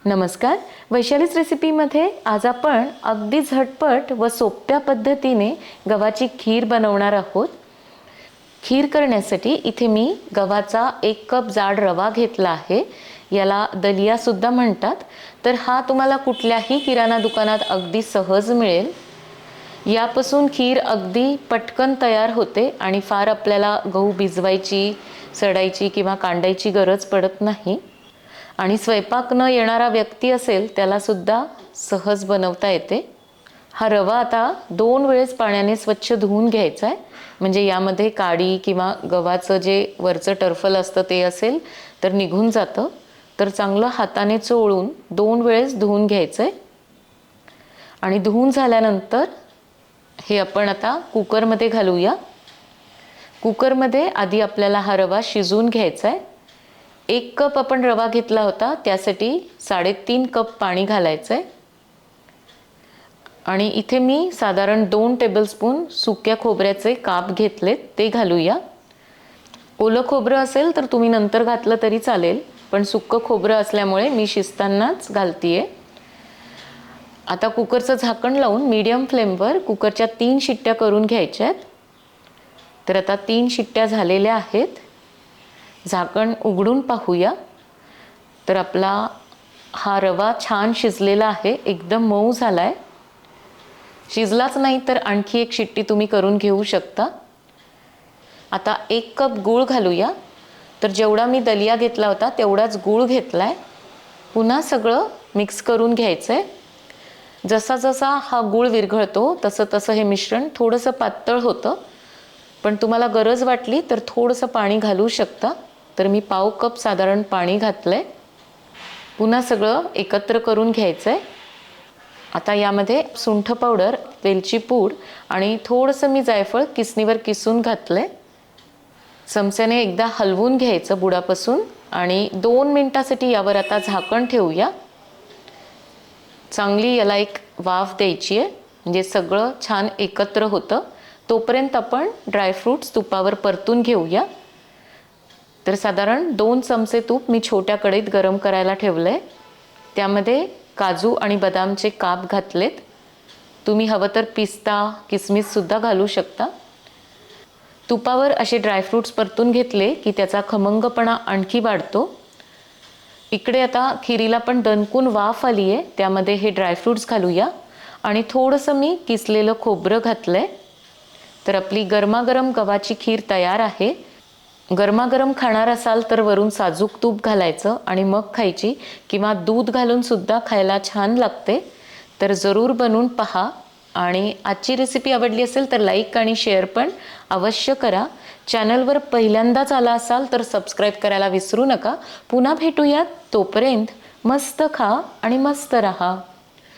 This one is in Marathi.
नमस्कार. वैशालीच रेसिपीमध्ये आज आपण अगदी झटपट व सोप्या पद्धतीने गव्हाची खीर बनवणार आहोत. खीर करण्यासाठी इथे मी गव्हाचा 1 कप जाड रवा घेतला आहे. याला दलिया सुद्धा म्हणतात. तर हा तुम्हाला कुठल्याही किराणा दुकानात अगदी सहज मिळेल. यापासून खीर अगदी पटकन तयार होते आणि फार आपल्याला गहू भिजवायची, सडायची किंवा कांडायची गरज पडत नाही. आणि स्वयंपाक न येणारा व्यक्ती असेल त्याला सुद्धा सहज बनवता येते. हा रवा आता 2 वेळेस पाण्याने स्वच्छ धुवून घ्यायचा आहे. म्हणजे यामध्ये काडी किंवा गव्हाचं जे वरचं टर्फल असतं ते असेल तर निघून जातं. तर चांगलं हाताने चोळून 2 वेळेस धुवून घ्यायचं आहे. आणि धुवून झाल्यानंतर हे आपण आता कुकरमध्ये घालूया. कुकरमध्ये आधी आपल्याला हा रवा शिजवून घ्यायचा आहे. 1 कप आपण रवा घेतला होता, त्यासाठी 3.5 कप पाणी घालायचं आहे. आणि इथे मी साधारण 2 टेबलस्पून सुक्या खोबऱ्याचे काप घेतलेत, ते घालूया. ओलं खोबरं असेल तर तुम्ही नंतर घातलं तरी चालेल, पण सुक्कं खोबरं असल्यामुळे मी शिजतानाच घालतीये. आता कुकरचं झाकण लावून मीडियम फ्लेमवर कुकरच्या 3 शिट्ट्या करून घ्यायच्या आहेत. तर आता 3 शिट्ट्या झालेल्या आहेत. झाकण उघडून पाहूया. तर आपला हा रवा छान शिजलेला आहे, एकदम मऊ झाला आहे. शिजलाच नाही तर आणखी 1 शिट्टी तुम्ही करून घेऊ शकता. आता 1 कप गूळ घालूया. तर जेवढा मी दलिया घेतला होता तेवढाच गूळ घेतला आहे. पुन्हा सगळं मिक्स करून घ्यायचं आहे. जसा जसा हा गूळ विरघळतो तसं तसं हे मिश्रण थोडंसं पातळ होतं, पण तुम्हाला गरज वाटली तर थोडंसं पाणी घालू शकता. तर मी पाव कप साधारण पाणी घातलं आहे. पुन्हा सगळं एकत्र करून घ्यायचं आहे. आता यामध्ये सुंठ पावडर, वेलची पूड आणि थोडंसं मी जायफळ किसणीवर किसून घातलं आहे. चमच्याने एकदा हलवून घ्यायचं बुडापासून आणि 2 मिनिटासाठी यावर आता झाकण ठेवूया. चांगली याला एक वाफ द्यायची आहे, म्हणजे सगळं छान एकत्र होतं. तोपर्यंत आपण ड्रायफ्रूट्स तुपावर परतून घेऊया. तर साधारण 2 चमचे तूप मी छोट्या कढईत गरम करायला ठेवलं आहे. त्यामध्ये काजू आणि बदामचे काप घातलेत. तुम्ही हवं तर पिस्ता, किसमिससुद्धा घालू शकता. तुपावर असे ड्रायफ्रूट्स परतून घेतले की त्याचा खमंगपणा आणखी वाढतो. इकडे आता खिरीला पण दणकून वाफ आली आहे, त्यामध्ये हे ड्रायफ्रूट्स घालूया आणि थोडंसं मी किसलेलं खोबरं घातलं आहे. तर आपली गरमागरम गव्हाची खीर तयार आहे. गरमागरम खाणार असाल तर वरून साजूक तूप घालायचं आणि मग खायची, किंवा दूध घालून सुद्धा खायला छान लागते. तर जरूर बनवून पहा. आणि आजची रेसिपी आवडली असेल तर लाईक आणि शेअर पण अवश्य करा. चॅनलवर पहिल्यांदाच आला असाल तर सबस्क्राईब करायला विसरू नका. पुन्हा भेटूयात. तोपर्यंत मस्त खा आणि मस्त रहा.